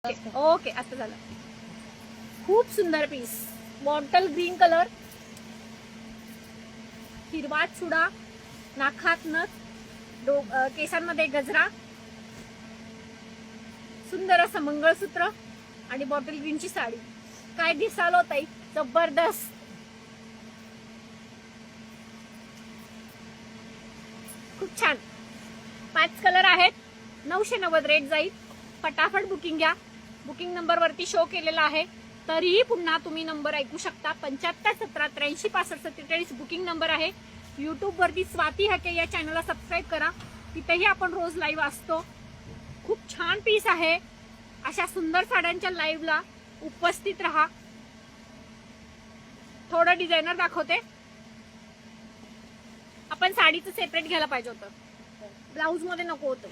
Okay असं झालं. खूप सुंदर पीस, बॉटल ग्रीन कलर, हिरवा चुडा, नाकात नथ, केसांमध्ये गजरा, सुंदर असं मंगळसूत्र आणि बॉटल ग्रीनची साडी. काय दिसालो ताई, जबरदस्त. खूप छान. 5 कलर आहेत. 990 रेट जाईल. फटाफट बुकिंग घ्या. बुकिंग नंबर वरती शो केलेला आहे. तरीही पुन्हा तुम्ही नंबर ऐकू शकता. 75 17 83 65 47 बुकिंग नंबर आहे. युट्यूब वरती स्वाती हके या चॅनलला सबस्क्राईब करा. तिथेही आपण रोज लाईव्ह असतो. खूप छान पीस आहे. अशा सुंदर साड्यांच्या लाईव्हला उपस्थित राहा. थोडं डिझायनर दाखवते. आपण साडीचं सेपरेट घ्यायला पाहिजे होतं, ब्लाऊज मध्ये नको होतं.